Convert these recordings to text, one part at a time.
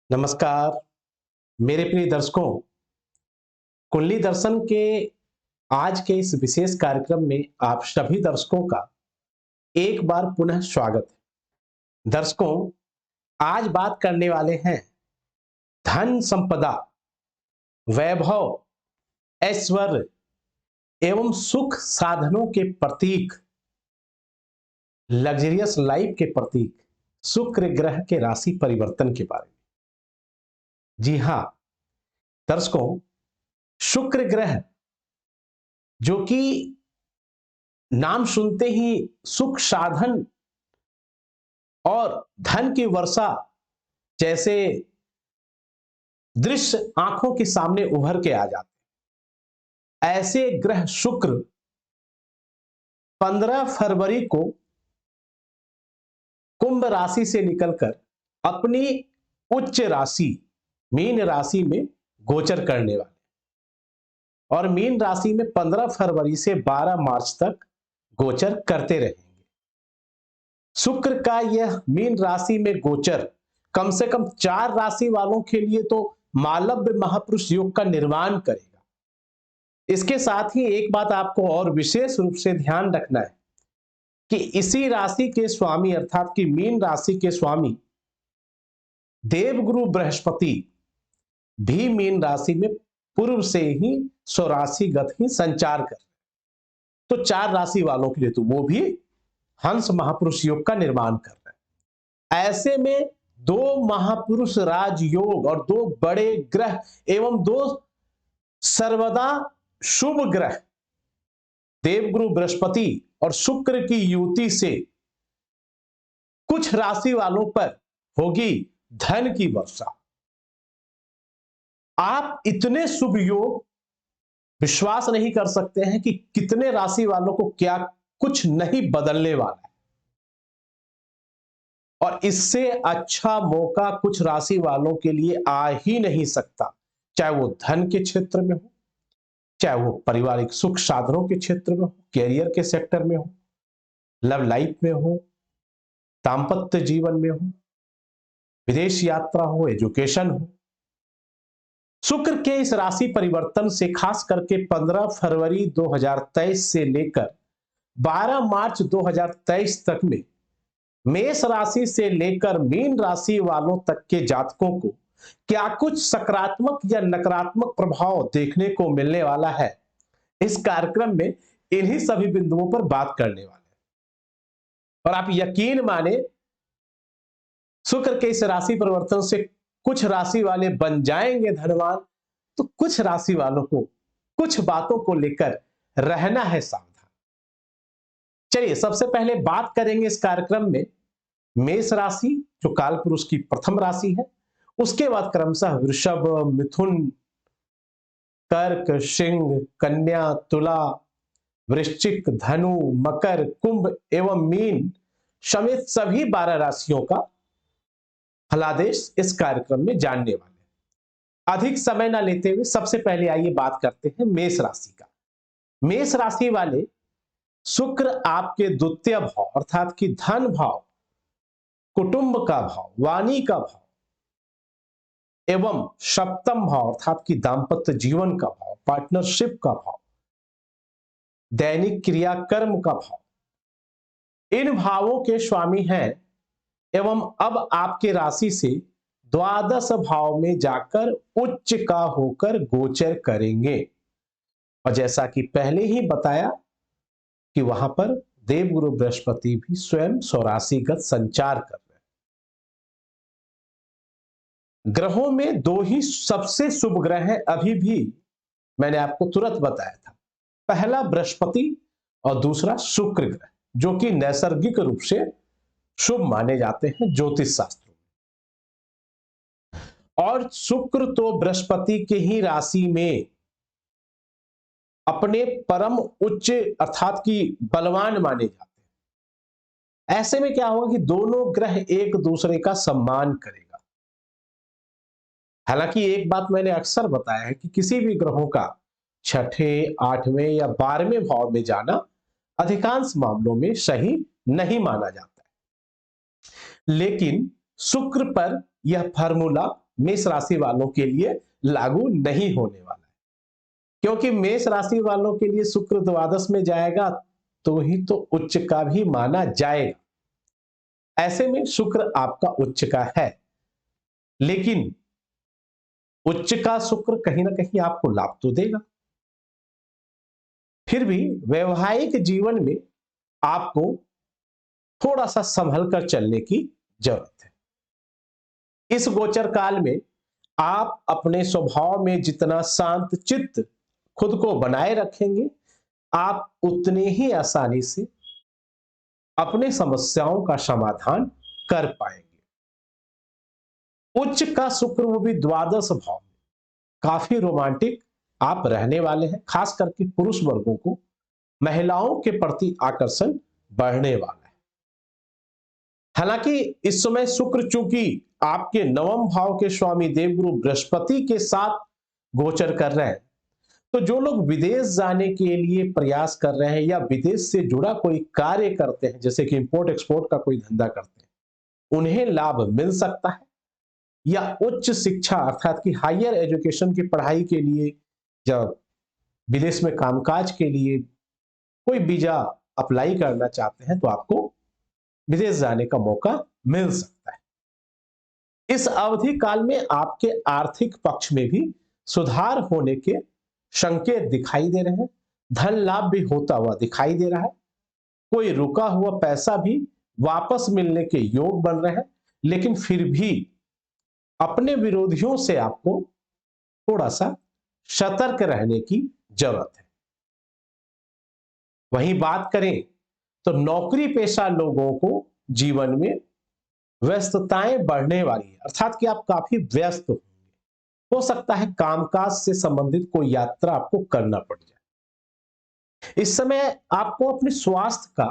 नमस्कार मेरे प्रिय दर्शकों। कुंडली दर्शन के आज के इस विशेष कार्यक्रम में आप सभी दर्शकों का एक बार पुनः स्वागत है। दर्शकों, आज बात करने वाले हैं धन संपदा, वैभव, ऐश्वर्य एवं सुख साधनों के प्रतीक, लग्जरियस लाइफ के प्रतीक शुक्र ग्रह के राशि परिवर्तन के बारे में। जी हां दर्शकों, शुक्र ग्रह जो कि नाम सुनते ही सुख साधन और धन की वर्षा जैसे दृश्य आंखों के सामने उभर के आ जाते, ऐसे ग्रह शुक्र 15 फरवरी को कुंभ राशि से निकलकर अपनी उच्च राशि मीन राशि में गोचर करने वाले और मीन राशि में 15 फरवरी से 12 मार्च तक गोचर करते रहेंगे। शुक्र का यह मीन राशि में गोचर कम से कम 4 राशि वालों के लिए तो मालव्य महापुरुष योग का निर्माण करेगा। इसके साथ ही एक बात आपको और विशेष रूप से ध्यान रखना है कि इसी राशि के स्वामी अर्थात कि मीन राशि के स्वामी देवगुरु बृहस्पति भी मीन राशि में पूर्व से ही स्वराशिगत ही संचार कर, तो 4 राशि वालों के लिए तो वो भी हंस महापुरुष योग का निर्माण कर रहे हैं। ऐसे में 2 महापुरुष राजयोग और 2 बड़े ग्रह एवं 2 सर्वदा शुभ ग्रह देवगुरु बृहस्पति और शुक्र की युति से कुछ राशि वालों पर होगी धन की वर्षा। आप इतने शुभ योग विश्वास नहीं कर सकते हैं कि कितने राशि वालों को क्या कुछ नहीं बदलने वाला है, और इससे अच्छा मौका कुछ राशि वालों के लिए आ ही नहीं सकता, चाहे वो धन के क्षेत्र में हो, चाहे वो पारिवारिक सुख साधनों के क्षेत्र में हो, कैरियर के सेक्टर में हो, लव लाइफ में हो, दाम्पत्य जीवन में हो, विदेश यात्रा हो, एजुकेशन हो। शुक्र के इस राशि परिवर्तन से खास करके 15 फरवरी 2023 से लेकर 12 मार्च 2023 तक में मेष राशि से लेकर मीन राशि वालों तक के जातकों को क्या कुछ सकारात्मक या नकारात्मक प्रभाव देखने को मिलने वाला है, इस कार्यक्रम में इन्हीं सभी बिंदुओं पर बात करने वाले हैं। और आप यकीन माने, शुक्र के इस राशि परिवर्तन से कुछ राशि वाले बन जाएंगे धनवान, तो कुछ राशि वालों को कुछ बातों को लेकर रहना है सावधान। चलिए सबसे पहले बात करेंगे इस कार्यक्रम में मेष राशि जो काल पुरुष की प्रथम राशि है, उसके बाद क्रमशः वृषभ, मिथुन, कर्क, सिंह, कन्या, तुला, वृश्चिक, धनु, मकर, कुंभ एवं मीन समेत सभी 12 राशियों का फलादेश इस कार्यक्रम में जानने वाले हैं। अधिक समय ना लेते हुए सबसे पहले आइए बात करते हैं मेष राशि का। मेष राशि वाले शुक्र आपके द्वितीय भाव अर्थात कि धन भाव, कुटुंब का भाव, वाणी का भाव एवं सप्तम भाव अर्थात कि दाम्पत्य जीवन का भाव, पार्टनरशिप का भाव, दैनिक क्रियाकर्म का भाव, इन भावों के स्वामी हैं एवं अब आपके राशि से द्वादश भाव में जाकर उच्च का होकर गोचर करेंगे। और जैसा कि पहले ही बताया कि वहां पर देवगुरु बृहस्पति भी स्वयं स्वराशिगत संचार कर रहे हैं। ग्रहों में 2 ही सबसे शुभ ग्रह हैं, अभी भी मैंने आपको तुरंत बताया था, पहला बृहस्पति और दूसरा शुक्र ग्रह, जो कि नैसर्गिक रूप से शुभ माने जाते हैं ज्योतिष शास्त्रों में। और शुक्र तो बृहस्पति के ही राशि में अपने परम उच्च अर्थात कि बलवान माने जाते हैं। ऐसे में क्या होगा कि दोनों ग्रह एक दूसरे का सम्मान करेगा। हालांकि एक बात मैंने अक्सर बताया है कि किसी भी ग्रहों का 6ठे, 8वें या 12वें भाव में जाना अधिकांश मामलों में सही नहीं माना जाता है, लेकिन शुक्र पर यह फार्मूला मेष राशि वालों के लिए लागू नहीं होने वाला है, क्योंकि मेष राशि वालों के लिए शुक्र द्वादश में जाएगा तो ही तो उच्च का भी माना जाएगा। ऐसे में शुक्र आपका उच्च का है, लेकिन उच्च का शुक्र कहीं ना कहीं आपको लाभ तो देगा। फिर भी वैवाहिक जीवन में आपको थोड़ा सा संभल कर चलने की जरूरत है। इस गोचर काल में आप अपने स्वभाव में जितना शांत चित्त खुद को बनाए रखेंगे, आप उतने ही आसानी से अपने समस्याओं का समाधान कर पाएंगे। उच्च का शुक्र, वो भी द्वादश भाव में, काफी रोमांटिक आप रहने वाले हैं। खास करके पुरुष वर्गों को महिलाओं के प्रति आकर्षण बढ़ने वाला है। हालांकि इस समय शुक्र चूंकि आपके नवम भाव के स्वामी देवगुरु बृहस्पति के साथ गोचर कर रहे हैं, तो जो लोग विदेश जाने के लिए प्रयास कर रहे हैं या विदेश से जुड़ा कोई कार्य करते हैं, जैसे कि इंपोर्ट एक्सपोर्ट का कोई धंधा करते हैं, उन्हें लाभ मिल सकता है। या उच्च शिक्षा अर्थात कि हायर एजुकेशन की पढ़ाई के लिए या विदेश में कामकाज के लिए कोई वीजा अप्लाई करना चाहते हैं, तो आपको विदेश जाने का मौका मिल सकता है। इस अवधि काल में आपके आर्थिक पक्ष में भी सुधार होने के संकेत दिखाई दे रहे हैं। धन लाभ भी होता हुआ दिखाई दे रहा है। कोई रुका हुआ पैसा भी वापस मिलने के योग बन रहे हैं, लेकिन फिर भी अपने विरोधियों से आपको थोड़ा सा सतर्क रहने की जरूरत है। वहीं बात करें तो नौकरी पेशा लोगों को जीवन में व्यस्तताएं बढ़ने वाली है, अर्थात कि आप काफी व्यस्त होंगे। हो सकता है कामकाज से संबंधित कोई यात्रा आपको करना पड़ जाए। इस समय आपको अपने स्वास्थ्य का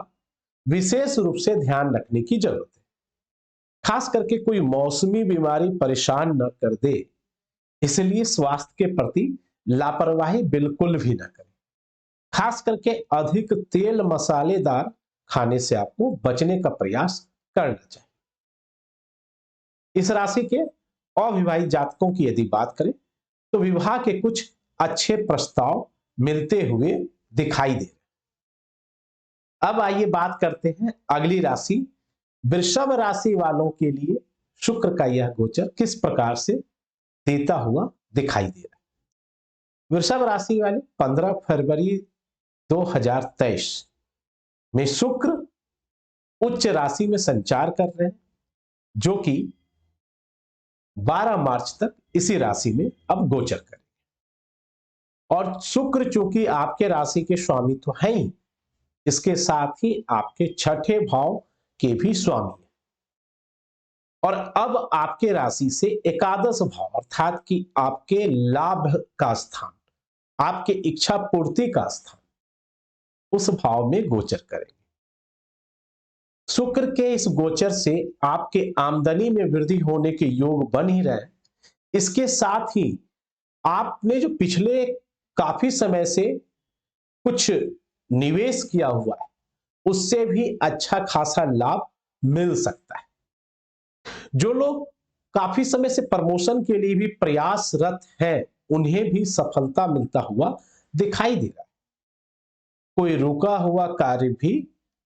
विशेष रूप से ध्यान रखने की जरूरत है। खास करके कोई मौसमी बीमारी परेशान न कर दे, इसलिए स्वास्थ्य के प्रति लापरवाही बिल्कुल भी न करें। खास करके अधिक तेल मसालेदार खाने से आपको बचने का प्रयास करना चाहिए। इस राशि के अविवाहित जातकों की यदि बात करें तो विवाह के कुछ अच्छे प्रस्ताव मिलते हुए दिखाई दे रहे। अब आइए बात करते हैं अगली राशि वृषभ राशि वालों के लिए शुक्र का यह गोचर किस प्रकार से देता हुआ दिखाई दे रहा है। वृषभ राशि वाले 15 फरवरी 2023 में शुक्र उच्च राशि में संचार कर रहे हैं, जो कि 12 मार्च तक इसी राशि में अब गोचर करेंगे। और शुक्र चूंकि आपके राशि के स्वामी तो हैं ही, इसके साथ ही आपके छठे भाव के भी स्वामी हैं। और अब आपके राशि से एकादश भाव अर्थात कि आपके लाभ का स्थान, आपके इच्छा पूर्ति का स्थान, उस भाव में गोचर करेंगे। शुक्र के इस गोचर से आपके आमदनी में वृद्धि होने के योग बन ही रहे हैं। इसके साथ ही आपने जो पिछले काफी समय से कुछ निवेश किया हुआ है, उससे भी अच्छा खासा लाभ मिल सकता है। जो लोग काफी समय से प्रमोशन के लिए भी प्रयासरत हैं, उन्हें भी सफलता मिलता हुआ दिखाई दे रहा है। कोई रुका हुआ कार्य भी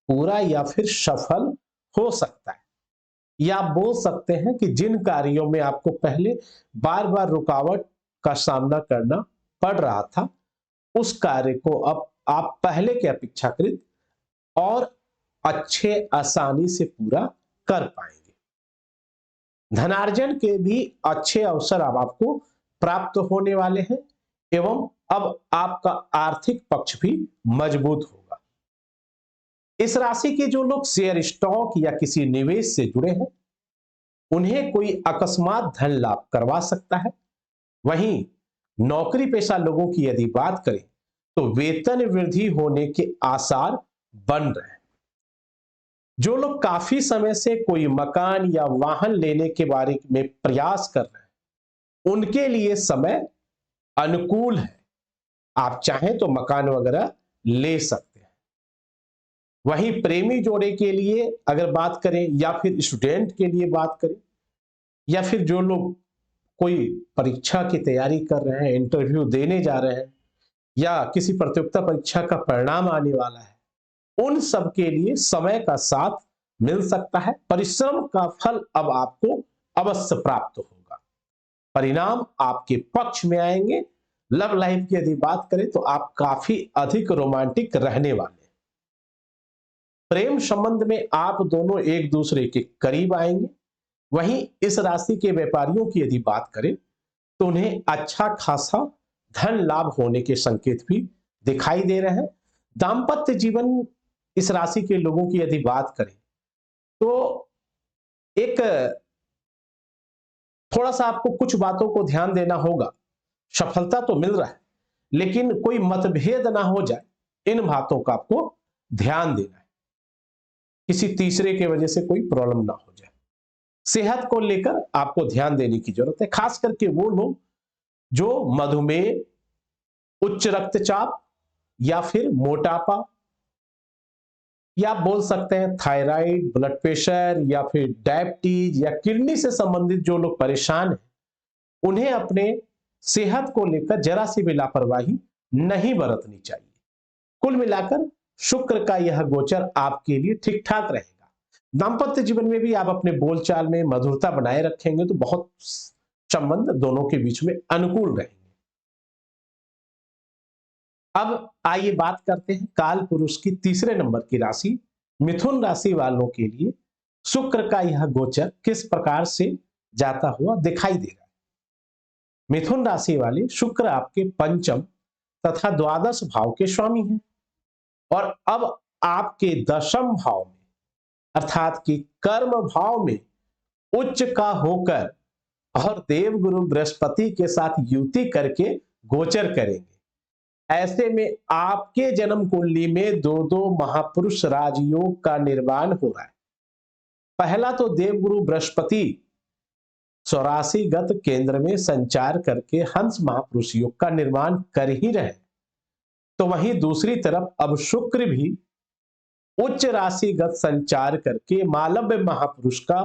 पूरा या फिर सफल हो सकता है। या आप बोल सकते हैं कि जिन कार्यों में आपको पहले बार बार रुकावट का सामना करना पड़ रहा था, उस कार्य को अब आप पहले के अपेक्षाकृत और अच्छे आसानी से पूरा कर पाएंगे। धनार्जन के भी अच्छे अवसर अब आपको प्राप्त होने वाले हैं एवं अब आपका आर्थिक पक्ष भी मजबूत होगा। इस राशि के जो लोग शेयर स्टॉक या किसी निवेश से जुड़े हैं, उन्हें कोई अकस्मात धन लाभ करवा सकता है। वहीं नौकरी पेशा लोगों की यदि बात करें तो वेतन वृद्धि होने के आसार बन रहे हैं। जो लोग काफी समय से कोई मकान या वाहन लेने के बारे में प्रयास कर रहे हैं, उनके लिए समय अनुकूल है। आप चाहें तो मकान वगैरह ले सकते हैं। वहीं प्रेमी जोड़े के लिए अगर बात करें या फिर स्टूडेंट के लिए बात करें, या फिर जो लोग कोई परीक्षा की तैयारी कर रहे हैं, इंटरव्यू देने जा रहे हैं, या किसी प्रतियोगिता परीक्षा का परिणाम आने वाला है, उन सब के लिए समय का साथ मिल सकता है। परिश्रम का फल अब आपको अवश्य प्राप्त होगा। परिणाम आपके पक्ष में आएंगे। लव लाइफ की यदि बात करें तो आप काफी अधिक रोमांटिक रहने वाले हैं। प्रेम संबंध में आप दोनों एक दूसरे के करीब आएंगे। वहीं इस राशि के व्यापारियों की यदि बात करें तो उन्हें अच्छा खासा धन लाभ होने के संकेत भी दिखाई दे रहे हैं। दाम्पत्य जीवन इस राशि के लोगों की यदि बात करें तो एक थोड़ा सा आपको कुछ बातों को ध्यान देना होगा। सफलता तो मिल रहा है, लेकिन कोई मतभेद ना हो जाए, इन बातों का आपको ध्यान देना है। किसी तीसरे के वजह से कोई प्रॉब्लम ना हो जाए। सेहत को लेकर आपको ध्यान देने की जरूरत है, खास करके वो लोग जो मधुमेह, उच्च रक्तचाप या फिर मोटापा, या आप बोल सकते हैं थायराइड, ब्लड प्रेशर या फिर डायबिटीज या किडनी से संबंधित जो लोग परेशान हैं, उन्हें अपने सेहत को लेकर जरा सी भी लापरवाही नहीं बरतनी चाहिए। कुल मिलाकर शुक्र का यह गोचर आपके लिए ठीक ठाक रहेगा। दाम्पत्य जीवन में भी आप अपने बोलचाल में मधुरता बनाए रखेंगे तो बहुत संबंध दोनों के बीच में अनुकूल रहेंगे। अब आइए बात करते हैं काल पुरुष की तीसरे नंबर की राशि मिथुन राशि वालों के लिए शुक्र का यह गोचर किस प्रकार से जाता हुआ दिखाई दे रहा है। मिथुन राशि वाले शुक्र आपके पंचम तथा द्वादश भाव के स्वामी हैं और अब आपके दशम भाव में अर्थात कि कर्म भाव में उच्च का होकर और देवगुरु बृहस्पति के साथ युति करके गोचर करेंगे। ऐसे में आपके जन्म कुंडली में दो दो महापुरुष राजयोग का निर्माण हो रहा है। पहला तो देवगुरु बृहस्पति चौरासी गत केंद्र में संचार करके हंस महापुरुष योग का निर्माण कर ही रहे, तो वहीं दूसरी तरफ अब शुक्र भी उच्च राशिगत संचार करके मालव्य महापुरुष का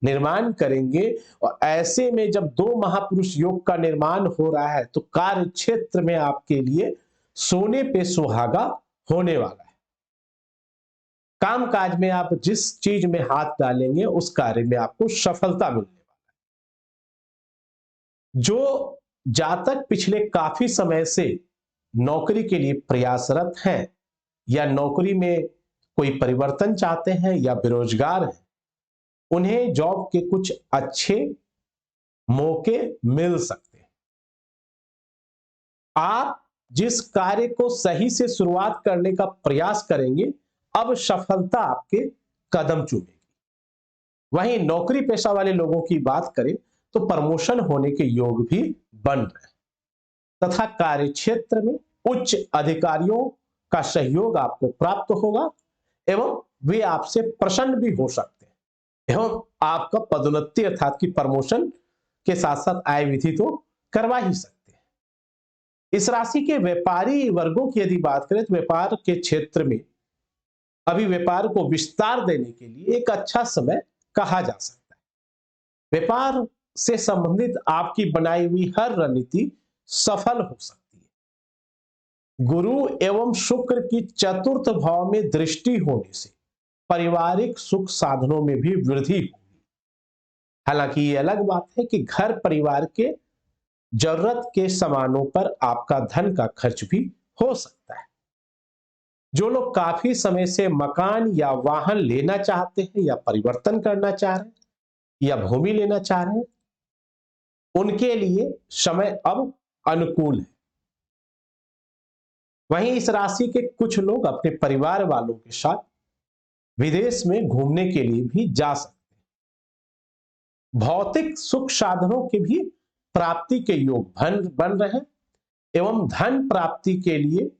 निर्माण करेंगे। और ऐसे में जब दो महापुरुष योग का निर्माण हो रहा है तो कार्य क्षेत्र में आपके लिए सोने पे सुहागा होने वाला है। कामकाज में आप जिस चीज में हाथ डालेंगे उस कार्य में आपको सफलता मिलने वाला है। जो जातक पिछले काफी समय से नौकरी के लिए प्रयासरत हैं या नौकरी में कोई परिवर्तन चाहते हैं या बेरोजगार हैं, उन्हें जॉब के कुछ अच्छे मौके मिल सकते हैं। आप जिस कार्य को सही से शुरुआत करने का प्रयास करेंगे अब सफलता आपके कदम चूमेगी। वहीं नौकरी पेशा वाले लोगों की बात करें तो प्रमोशन होने के योग भी बन रहे हैं तथा कार्य क्षेत्र में उच्च अधिकारियों का सहयोग आपको प्राप्त होगा एवं वे आपसे प्रसन्न भी हो सकते हैं एवं आपका पदोन्नति अर्थात की प्रमोशन के साथ साथ आय विधि तो करवा ही सकते हैं। इस राशि के व्यापारी वर्गों की यदि बात करें तो व्यापार के क्षेत्र में अभी व्यापार को विस्तार देने के लिए एक अच्छा समय कहा जा सकता है। व्यापार से संबंधित आपकी बनाई हुई हर रणनीति सफल हो सकती है। गुरु एवं शुक्र की चतुर्थ भाव में दृष्टि होने से पारिवारिक सुख साधनों में भी वृद्धि होगी। हालांकि ये अलग बात है कि घर परिवार के जरूरत के सामानों पर आपका धन का खर्च भी हो सकता है। जो लोग काफी समय से मकान या वाहन लेना चाहते हैं या परिवर्तन करना चाह रहे हैं या भूमि लेना चाह रहे हैं, उनके लिए समय अब अनुकूल है। वहीं इस राशि के कुछ लोग अपने परिवार वालों के साथ विदेश में घूमने के लिए भी जा सकते हैं। भौतिक सुख साधनों के भी प्राप्ति के योग बन रहे हैं एवं धन प्राप्ति के लिए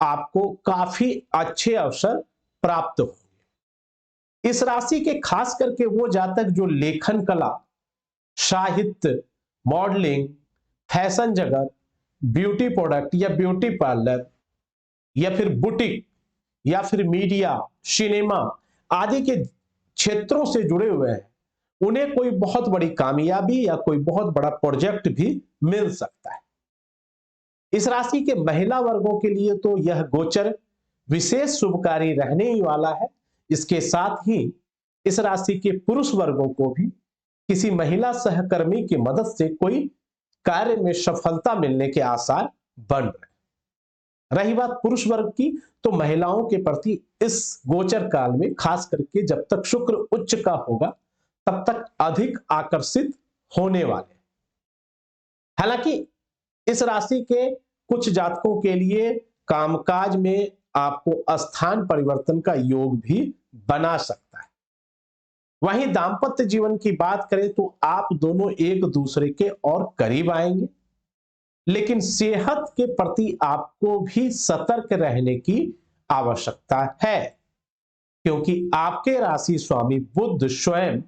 आपको काफी अच्छे अवसर प्राप्त होंगे। इस राशि के खास करके वो जातक जो लेखन कला, साहित्य, मॉडलिंग, फैशन जगत, ब्यूटी प्रोडक्ट या ब्यूटी पार्लर या फिर बुटीक या फिर मीडिया, सिनेमा आदि के क्षेत्रों से जुड़े हुए हैं, उन्हें कोई बहुत बड़ी कामयाबी या कोई बहुत बड़ा प्रोजेक्ट भी मिल सकता है। इस राशि के महिला वर्गों के लिए तो यह गोचर विशेष शुभकारी रहने ही वाला है। इसके साथ ही इस राशि के पुरुष वर्गों को भी किसी महिला सहकर्मी की मदद से कोई कार्य में सफलता मिलने के आसार बन रहे। रही बात पुरुष वर्ग की, तो महिलाओं के प्रति इस गोचर काल में खास करके जब तक शुक्र उच्च का होगा तब तक अधिक आकर्षित होने वाले। हालांकि इस राशि के कुछ जातकों के लिए कामकाज में आपको स्थान परिवर्तन का योग भी बना सकता है। वहीं दांपत्य जीवन की बात करें तो आप दोनों एक दूसरे के और करीब आएंगे, लेकिन सेहत के प्रति आपको भी सतर्क रहने की आवश्यकता है, क्योंकि आपके राशि स्वामी बुध स्वयं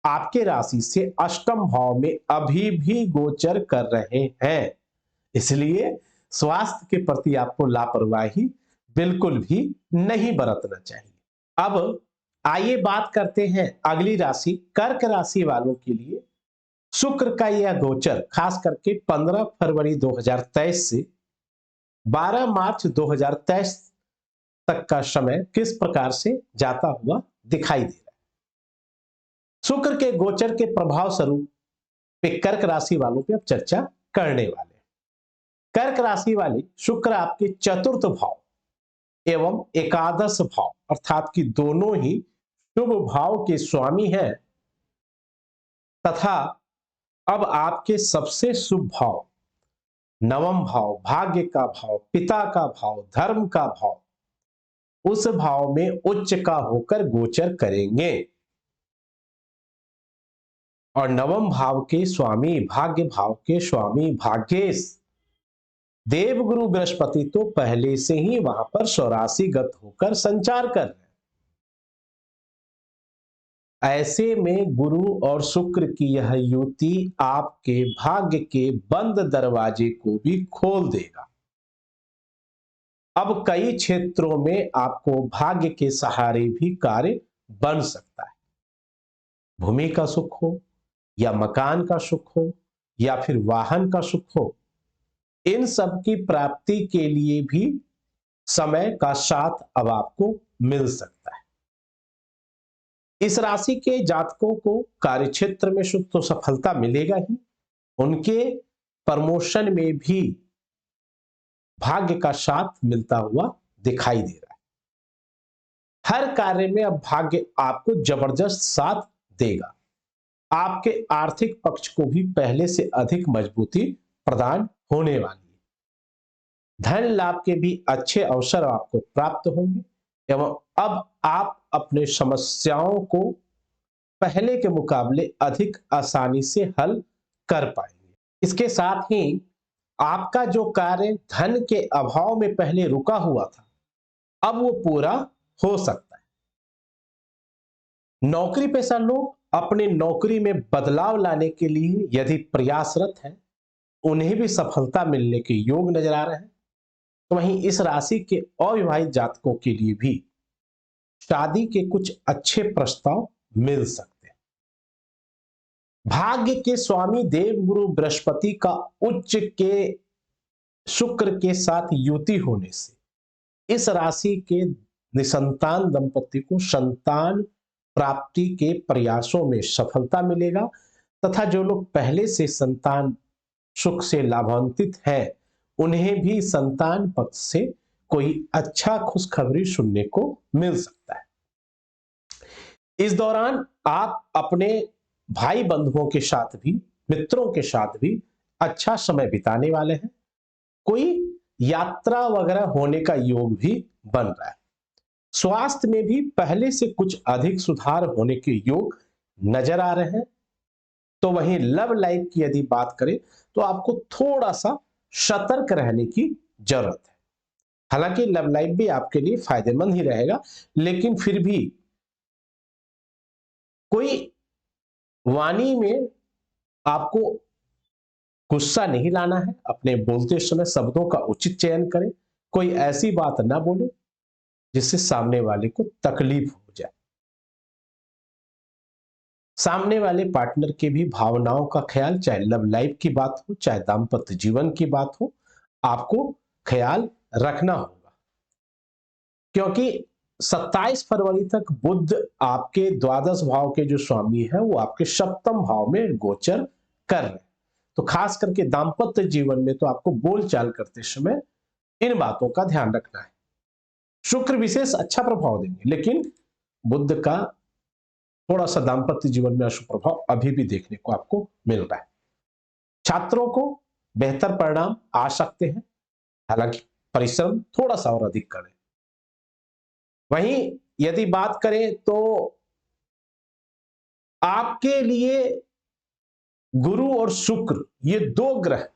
आपके राशि से अष्टम भाव में अभी भी गोचर कर रहे हैं। इसलिए स्वास्थ्य के प्रति आपको लापरवाही बिल्कुल भी नहीं बरतना चाहिए। अब आइए बात करते हैं अगली राशि कर्क राशि वालों के लिए। शुक्र का यह गोचर खास करके 15 फरवरी 2023 से 12 मार्च 2023 तक का समय किस प्रकार से जाता हुआ दिखाई दे रहा है। शुक्र के गोचर के प्रभाव स्वरूप पे कर्क राशि वालों पे अब चर्चा करने वाले। कर्क राशि वाले शुक्र आपके चतुर्थ भाव एवं एकादश भाव अर्थात कि दोनों ही शुभ भाव के स्वामी हैं, तथा अब आपके सबसे शुभ भाव नवम भाव, भाग्य का भाव, पिता का भाव, धर्म का भाव, उस भाव में उच्च का होकर गोचर करेंगे। और नवम भाव के स्वामी, भाग्य भाव के स्वामी भाग्येश देवगुरु बृहस्पति तो पहले से ही वहां पर स्वराशिगत होकर संचार कर रहे हैं। ऐसे में गुरु और शुक्र की यह युति आपके भाग्य के बंद दरवाजे को भी खोल देगा। अब कई क्षेत्रों में आपको भाग्य के सहारे भी कार्य बन सकता है। भूमि का सुख हो या मकान का सुख हो या फिर वाहन का सुख हो, इन सब की प्राप्ति के लिए भी समय का साथ अब आपको मिल सकता है। इस राशि के जातकों को कार्यक्षेत्र में शुद्ध तो सफलता मिलेगा ही, उनके प्रमोशन में भी भाग्य का साथ मिलता हुआ दिखाई दे रहा है। हर कार्य में अब भाग्य आपको जबरदस्त साथ देगा। आपके आर्थिक पक्ष को भी पहले से अधिक मजबूती प्रदान होने वाली है। धन लाभ के भी अच्छे अवसर आपको प्राप्त होंगे एवं अब आप अपने समस्याओं को पहले के मुकाबले अधिक आसानी से हल कर पाएंगे। इसके साथ ही आपका जो कार्य धन के अभाव में पहले रुका हुआ था, अब वो पूरा हो सकता है। नौकरी पेशा लोग अपने नौकरी में बदलाव लाने के लिए यदि प्रयासरत हैं, उन्हें भी सफलता मिलने के योग नजर आ रहे हैं। तो वहीं इस राशि के अविवाहित जातकों के लिए भी शादी के कुछ अच्छे प्रस्ताव मिल सकते हैं। भाग्य के स्वामी देवगुरु बृहस्पति का उच्च के शुक्र के साथ युति होने से इस राशि के निसंतान दंपति को संतान प्राप्ति के प्रयासों में सफलता मिलेगा, तथा जो लोग पहले से संतान सुख से लाभान्वित हैं, उन्हें भी संतान पक्ष से कोई अच्छा खुशखबरी सुनने को मिल सकता है। इस दौरान आप अपने भाई बंधुओं के साथ भी, मित्रों के साथ भी अच्छा समय बिताने वाले हैं। कोई यात्रा वगैरह होने का योग भी बन रहा है। स्वास्थ्य में भी पहले से कुछ अधिक सुधार होने के योग नजर आ रहे हैं। तो वहीं लव लाइफ की यदि बात करें तो आपको थोड़ा सा सतर्क रहने की जरूरत है। हालांकि लव लाइफ भी आपके लिए फायदेमंद ही रहेगा, लेकिन फिर भी कोई वाणी में आपको गुस्सा नहीं लाना है। अपने बोलते समय शब्दों का उचित चयन करें। कोई ऐसी बात ना बोले जिससे सामने वाले को तकलीफ हो। सामने वाले पार्टनर के भी भावनाओं का ख्याल, चाहे लव लाइफ की बात हो चाहे दाम्पत्य जीवन की बात हो, आपको ख्याल रखना होगा। क्योंकि 27 फरवरी तक बुध आपके द्वादश भाव के जो स्वामी है वो आपके सप्तम भाव में गोचर कर रहे हैं। तो खास करके दाम्पत्य जीवन में तो आपको बोलचाल करते समय इन बातों का ध्यान रखना है। शुक्र विशेष अच्छा प्रभाव देंगे, लेकिन बुध का थोड़ा सा दाम्पत्य जीवन में अशुभ प्रभाव अभी भी देखने को आपको मिल रहा है। छात्रों को बेहतर परिणाम आ सकते हैं, हालांकि परिश्रम थोड़ा सा और अधिक करें। वहीं यदि बात करें तो आपके लिए गुरु और शुक्र, ये दो ग्रह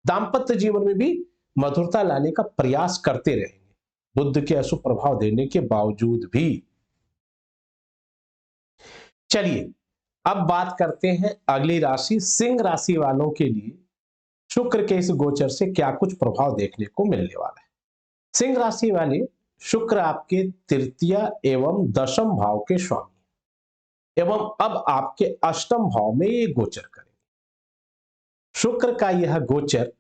दाम्पत्य जीवन में भी मधुरता लाने का प्रयास करते रहेंगे, बुध के अशुभ प्रभाव देने के बावजूद भी। चलिए अब बात करते हैं अगली राशि सिंह राशि वालों के लिए शुक्र के इस गोचर से क्या कुछ प्रभाव देखने को मिलने वाला है। सिंह राशि वाले, शुक्र आपके तृतीय एवं दशम भाव के स्वामी एवं अब आपके अष्टम भाव में ये गोचर करेंगे। शुक्र का यह गोचर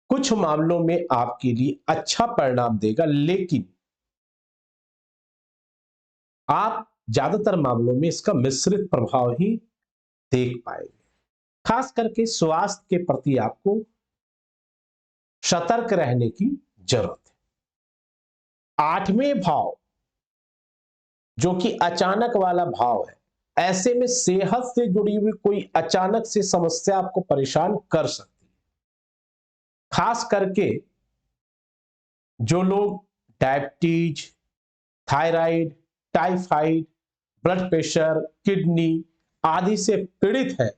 कुछ मामलों में आपके लिए अच्छा परिणाम देगा, लेकिन आप ज्यादातर मामलों में इसका मिश्रित प्रभाव ही देख पाएंगे। खास करके स्वास्थ्य के प्रति आपको सतर्क रहने की जरूरत है। आठवें भाव जो कि अचानक वाला भाव है, ऐसे में सेहत से जुड़ी हुई कोई अचानक से समस्या आपको परेशान कर सकती है। खास करके जो लोग diabetes, thyroid, typhoid, blood pressure, kidney आदि से पीड़ित है,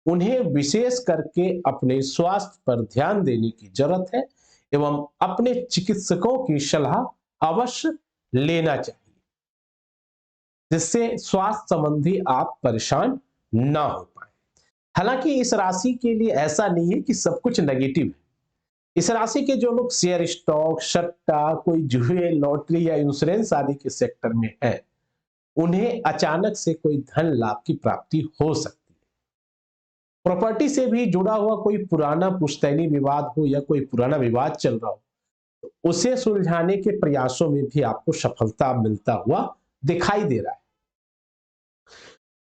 उन्हें विशेष करके अपने स्वास्थ्य पर ध्यान देने की जरूरत है एवं अपने चिकित्सकों की सलाह अवश्य लेना चाहिए, जिससे स्वास्थ्य संबंधी आप परेशान ना हो पाए। हालांकि इस राशि के लिए ऐसा नहीं है कि सब कुछ नेगेटिव है। इस राशि के जो लोग शेयर, स्टॉक, सट्टा, कोई जुए, लॉटरी या इंश्योरेंस आदि के सेक्टर में है, उन्हें अचानक से कोई धन लाभ की प्राप्ति हो सकती है। प्रॉपर्टी से भी जुड़ा हुआ कोई पुराना पुश्तैनी विवाद हो या कोई पुराना विवाद चल रहा हो, तो उसे सुलझाने के प्रयासों में भी आपको सफलता मिलता हुआ दिखाई दे रहा है।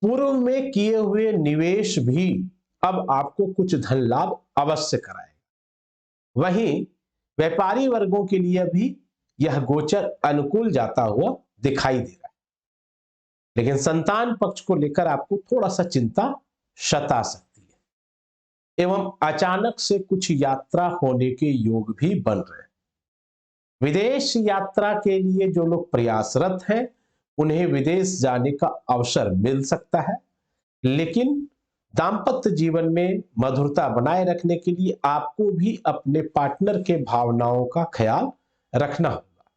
पूर्व में किए हुए निवेश भी अब आपको कुछ धन लाभ अवश्य कराएगा। वहीं व्यापारी वर्गों के लिए भी यह गोचर अनुकूल जाता हुआ दिखाई दे रहा है, लेकिन संतान पक्ष को लेकर आपको थोड़ा सा चिंता सता सकती है एवं अचानक से कुछ यात्रा होने के योग भी बन रहे हैं। विदेश यात्रा के लिए जो लोग प्रयासरत हैं, उन्हें विदेश जाने का अवसर मिल सकता है, लेकिन दाम्पत्य जीवन में मधुरता बनाए रखने के लिए आपको भी अपने पार्टनर के भावनाओं का ख्याल रखना होगा।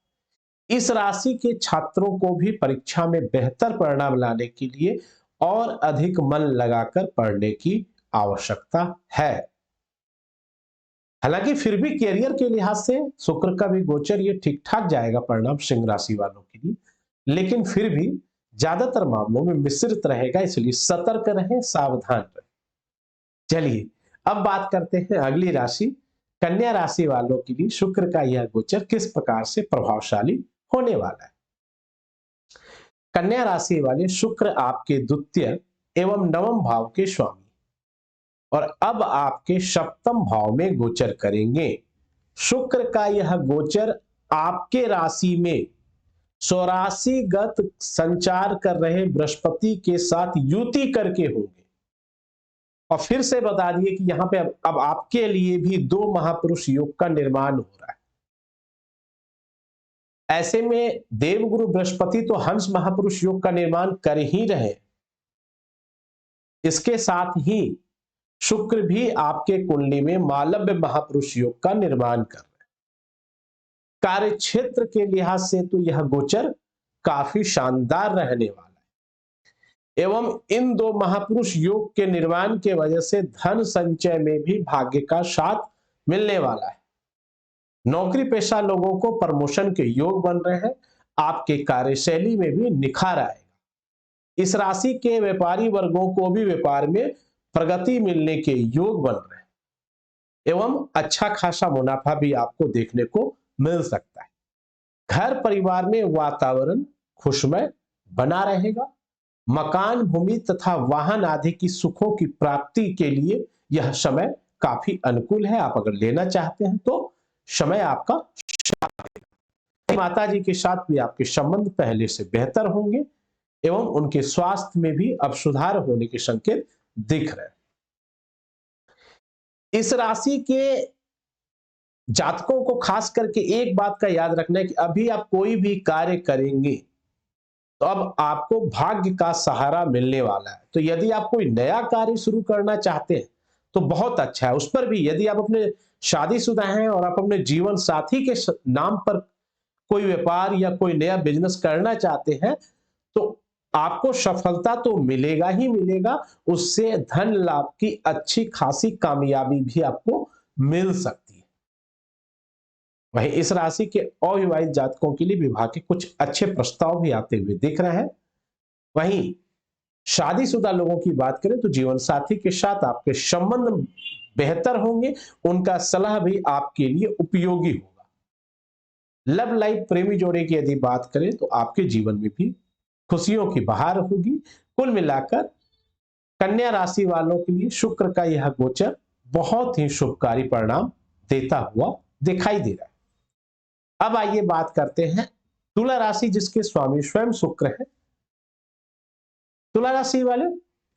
इस राशि के छात्रों को भी परीक्षा में बेहतर परिणाम लाने के लिए और अधिक मन लगाकर पढ़ने की आवश्यकता है। हालांकि फिर भी कैरियर के लिहाज से शुक्र का भी गोचर ये ठीक ठाक जाएगा परिणाम सिंह राशि वालों के लिए, लेकिन फिर भी ज्यादातर मामलों में मिश्रित रहेगा, इसलिए सतर्क रहें, सावधान रहें। चलिए अब बात करते हैं अगली राशि कन्या राशि वालों के लिए शुक्र का यह गोचर किस प्रकार से प्रभावशाली होने वाला है। कन्या राशि वाले, शुक्र आपके द्वितीय एवं नवम भाव के स्वामी और अब आपके सप्तम भाव में गोचर करेंगे। शुक्र का यह गोचर आपके राशि में स्वराशिगत संचार कर रहे बृहस्पति के साथ युति करके होंगे। और फिर से बता दिए कि यहां पे अब आपके लिए भी दो महापुरुष योग का निर्माण हो रहा है। ऐसे में देवगुरु बृहस्पति तो हंस महापुरुष योग का निर्माण कर ही रहे, इसके साथ ही शुक्र भी आपके कुंडली में मालव्य महापुरुष योग का निर्माण कर रहे हैं। कार्य क्षेत्र के लिहाज से तो यह गोचर काफी शानदार रहने वाला है एवं इन दो महापुरुष योग के निर्माण के वजह से धन संचय में भी भाग्य का साथ मिलने वाला है। नौकरी पेशा लोगों को प्रमोशन के योग बन रहे हैं, आपके कार्यशैली में भी निखार आएगा। इस राशि के व्यापारी वर्गों को भी व्यापार में प्रगति मिलने के योग बन रहे हैं एवं अच्छा खासा मुनाफा भी आपको देखने को मिल सकता है। घर परिवार में वातावरण खुशमय बना रहेगा। मकान, भूमि तथा वाहन आदि की सुखों की प्राप्ति के लिए यह समय काफी अनुकूल है। आप अगर लेना चाहते हैं तो समय आपका माता जी के साथ भी आपके संबंध पहले से बेहतर होंगे एवं उनके स्वास्थ्य में भी अब सुधार होने के संकेत दिख रहे हैं। इस राशि के जातकों को खास करके एक बात का याद रखना है कि अभी आप कोई भी कार्य करेंगे तो अब आपको भाग्य का सहारा मिलने वाला है। तो यदि आप कोई नया कार्य शुरू करना चाहते हैं तो बहुत अच्छा है। उस पर भी यदि आप अपने शादीशुदा हैं और आप अपने जीवन साथी के नाम पर कोई व्यापार या कोई नया बिजनेस करना चाहते हैं तो आपको सफलता तो मिलेगा ही मिलेगा, उससे धन लाभ की अच्छी खासी कामयाबी भी आपको मिल सकती है। वहीं इस राशि के अविवाहित जातकों के लिए विवाह के कुछ अच्छे प्रस्ताव भी आते हुए दिख रहे हैं। वहीं शादीशुदा लोगों की बात करें तो जीवन साथी के साथ आपके संबंध बेहतर होंगे, उनका सलाह भी आपके लिए उपयोगी होगा। लव लाइफ प्रेमी जोड़े की यदि बात करें तो आपके जीवन में भी खुशियों की बहार होगी। कुल मिलाकर कन्या राशि वालों के लिए शुक्र का यह गोचर बहुत ही शुभकारी परिणाम देता हुआ दिखाई दे रहा है। अब आइए बात करते हैं तुला राशि जिसके स्वामी स्वयं शुक्र है। तुला राशि वाले,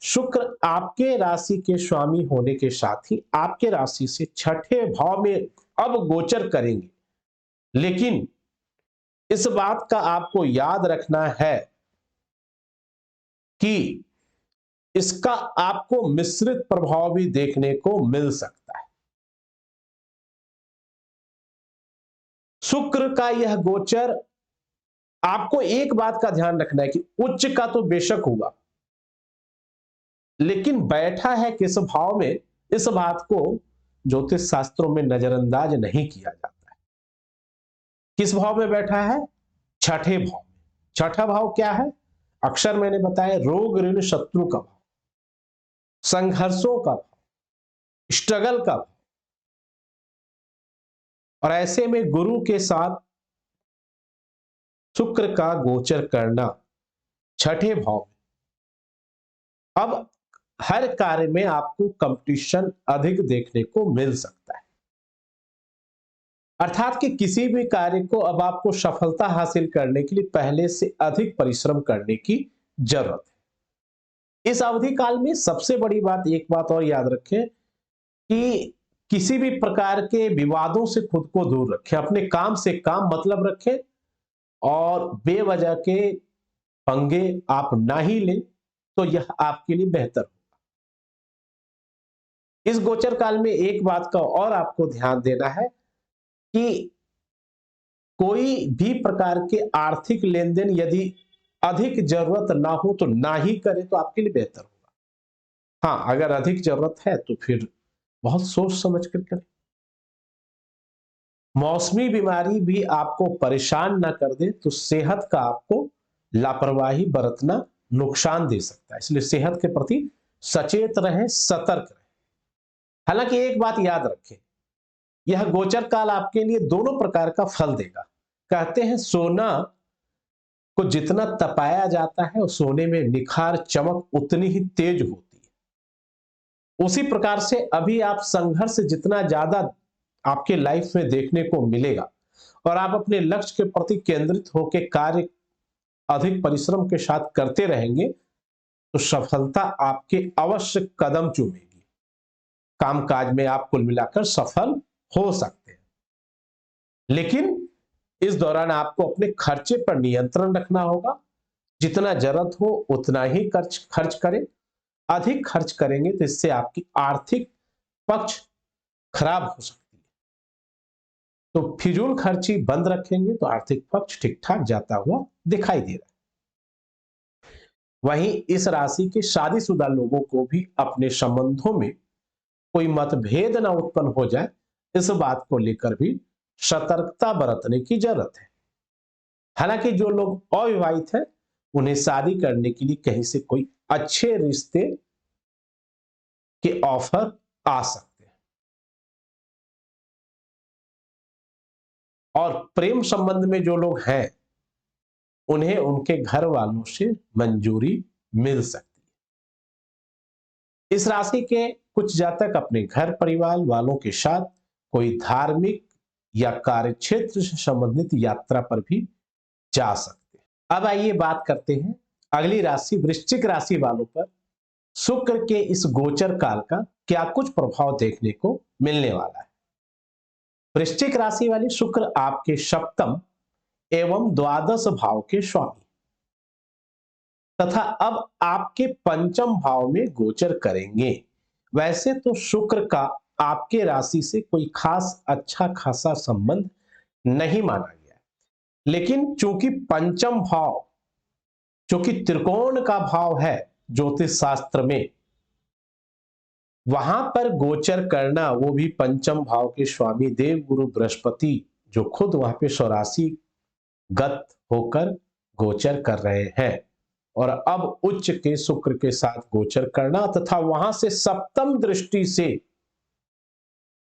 शुक्र आपके राशि के स्वामी होने के साथ ही आपके राशि से छठे भाव में अब गोचर करेंगे। लेकिन इस बात का आपको याद रखना है कि इसका आपको मिश्रित प्रभाव भी देखने को मिल सकता है। शुक्र का यह गोचर, आपको एक बात का ध्यान रखना है कि उच्च का तो बेशक हुआ, लेकिन बैठा है किस भाव में, इस बात को ज्योतिष शास्त्रों में नजरअंदाज नहीं किया जाता है। किस भाव में बैठा है? छठे भाव में। छठा भाव क्या है? अक्सर मैंने बताया, रोग ऋण शत्रु का भाव, संघर्षों का भाव, स्ट्रगल का भाव। और ऐसे में गुरु के साथ शुक्र का गोचर करना छठे भाव में, अब हर कार्य में आपको कंपटीशन अधिक देखने को मिल सकता है। अर्थात कि किसी भी कार्य को अब आपको सफलता हासिल करने के लिए पहले से अधिक परिश्रम करने की जरूरत है। इस अवधि काल में सबसे बड़ी बात, एक बात और याद रखें कि किसी भी प्रकार के विवादों से खुद को दूर रखें, अपने काम से काम मतलब रखें और बेवजह के पंगे आप ना ही लें तो यह आपके लिए बेहतर होगा। इस गोचर काल में एक बात का और आपको ध्यान देना है कि कोई भी प्रकार के आर्थिक लेन देन यदि अधिक जरूरत ना हो तो ना ही करें तो आपके लिए बेहतर होगा। हाँ, अगर अधिक जरूरत है तो फिर बहुत सोच समझ कर करें। मौसमी बीमारी भी आपको परेशान ना कर दे तो सेहत का आपको लापरवाही बरतना नुकसान दे सकता है, इसलिए सेहत के प्रति सचेत रहें, सतर्क रहें। हालांकि एक बात याद रखें, यह गोचर काल आपके लिए दोनों प्रकार का फल देगा। कहते हैं सोना को जितना तपाया जाता है सोने में निखार चमक उतनी ही तेज होती है। उसी प्रकार से अभी आप संघर्ष जितना ज्यादा आपके लाइफ में देखने को मिलेगा और आप अपने लक्ष्य के प्रति केंद्रित होकर कार्य अधिक परिश्रम के साथ करते रहेंगे तो सफलता आपके अवश्य कदम चूमेगी। कामकाज में आप कुल मिलाकर सफल हो सकते हैं, लेकिन इस दौरान आपको अपने खर्चे पर नियंत्रण रखना होगा। जितना जरूरत हो उतना ही खर्च करें। अधिक खर्च करेंगे तो इससे आपकी आर्थिक पक्ष खराब हो सकती है। तो फिजूल खर्ची बंद रखेंगे तो आर्थिक पक्ष ठीक ठाक जाता हुआ दिखाई दे रहा है। वहीं इस राशि के शादीशुदा लोगों को भी अपने संबंधों में कोई मतभेद ना उत्पन्न हो जाए, इस बात को लेकर भी सतर्कता बरतने की जरूरत है। हालांकि जो लोग अविवाहित हैं उन्हें शादी करने के लिए कहीं से कोई अच्छे रिश्ते के ऑफर आ सकते हैं और प्रेम संबंध में जो लोग हैं उन्हें उनके घर वालों से मंजूरी मिल सकती है। इस राशि के कुछ जातक अपने घर परिवार वालों के साथ कोई धार्मिक या कार्यक्षेत्र से संबंधित यात्रा पर भी जा सकते हैं। अब आइए बात करते हैं अगली राशि वृश्चिक राशि वालों पर शुक्र के इस गोचर काल का क्या कुछ प्रभाव देखने को मिलने वाला है। वृश्चिक राशि वाले शुक्र आपके सप्तम एवं द्वादश भाव के स्वामी तथा अब आपके पंचम भाव में गोचर करेंगे। वैसे तो शुक्र का आपके राशि से कोई खास अच्छा खासा संबंध नहीं माना गया है, लेकिन चूंकि पंचम भाव जो कि त्रिकोण का भाव है ज्योतिष शास्त्र में, वहां पर गोचर करना, वो भी पंचम भाव के स्वामी देव गुरु बृहस्पति जो खुद वहां पे स्वराशि गत होकर गोचर कर रहे हैं और अब उच्च के शुक्र के साथ गोचर करना तथा वहां से सप्तम दृष्टि से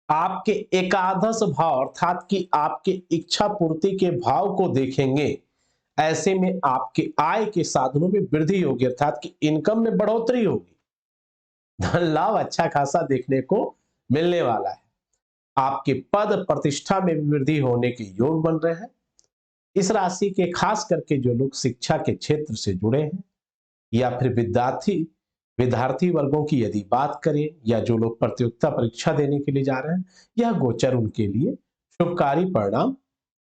आपके एकादश भाव अर्थात कि आपके इच्छा पूर्ति के भाव को देखेंगे। ऐसे में आपके आय के साधनों में वृद्धि होगी अर्थात कि इनकम में बढ़ोतरी होगी, धन लाभ अच्छा खासा देखने को मिलने वाला है। आपके पद प्रतिष्ठा में वृद्धि होने के योग बन रहे हैं। इस राशि के खास करके जो लोग शिक्षा के क्षेत्र से जुड़े हैं या फिर विद्यार्थी वर्गों की यदि बात करें या जो लोग प्रतियोगिता परीक्षा देने के लिए जा रहे हैं, यह गोचर उनके लिए शुभकारी परिणाम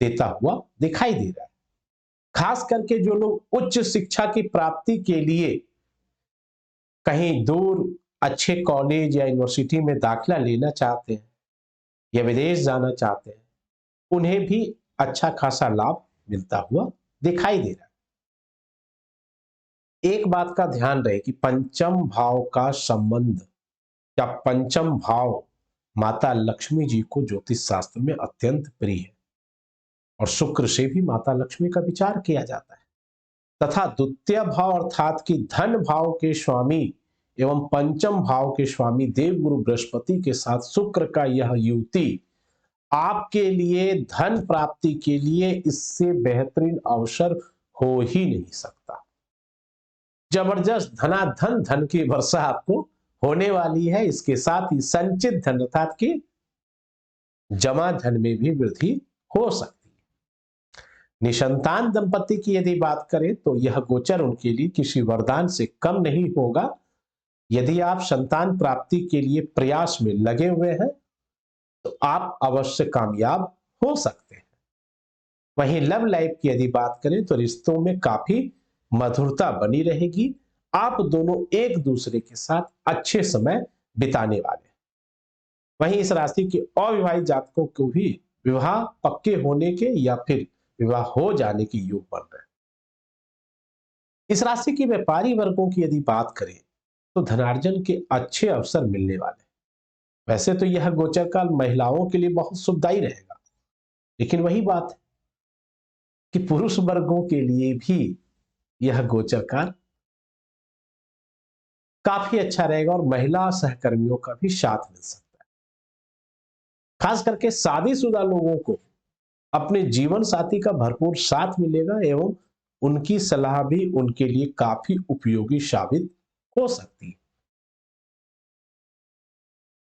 देता हुआ दिखाई दे रहा है। खास करके जो लोग उच्च शिक्षा की प्राप्ति के लिए कहीं दूर अच्छे कॉलेज या यूनिवर्सिटी में दाखिला लेना चाहते हैं या विदेश जाना चाहते हैं, उन्हें भी अच्छा खासा लाभ मिलता हुआ दिखाई दे रहा है। एक बात का ध्यान रहे कि पंचम भाव का संबंध या पंचम भाव माता लक्ष्मी जी को ज्योतिष शास्त्र में अत्यंत प्रिय है और शुक्र से भी माता लक्ष्मी का विचार किया जाता है तथा द्वितीय भाव अर्थात कि धन भाव के स्वामी एवं पंचम भाव के स्वामी देव गुरु बृहस्पति के साथ शुक्र का यह युति आपके लिए धन प्राप्ति के लिए इससे बेहतरीन अवसर हो ही नहीं सकता। जबरदस्त धनाधन धन की वर्षा आपको होने वाली है। इसके साथ ही संचित धन अर्थात कि जमा धन में भी वृद्धि हो सकती है। निसंतान दंपति की यदि बात करें तो यह गोचर उनके लिए किसी वरदान से कम नहीं होगा। यदि आप संतान प्राप्ति के लिए प्रयास में लगे हुए हैं तो आप अवश्य कामयाब हो सकते हैं। वहीं लव लाइफ की यदि बात करें तो रिश्तों में काफी मधुरता बनी रहेगी। आप दोनों एक दूसरे के साथ अच्छे समय बिताने वाले हैं। वहीं इस राशि के अविवाहित जातकों को भी विवाह पक्के होने के या फिर विवाह हो जाने के योग बन रहे हैं। इस राशि के व्यापारी वर्गों की यदि बात करें तो धनार्जन के अच्छे अवसर मिलने वाले हैं। वैसे तो यह गोचर काल महिलाओं के लिए बहुत शुभदायी रहेगा, लेकिन वही बात है कि पुरुष वर्गों के लिए भी यह गोचर काल काफी अच्छा रहेगा और महिला सहकर्मियों का भी साथ मिल सकता है। खास करके शादीशुदा लोगों को अपने जीवन साथी का भरपूर साथ मिलेगा एवं उनकी सलाह भी उनके लिए काफी उपयोगी साबित हो सकती है।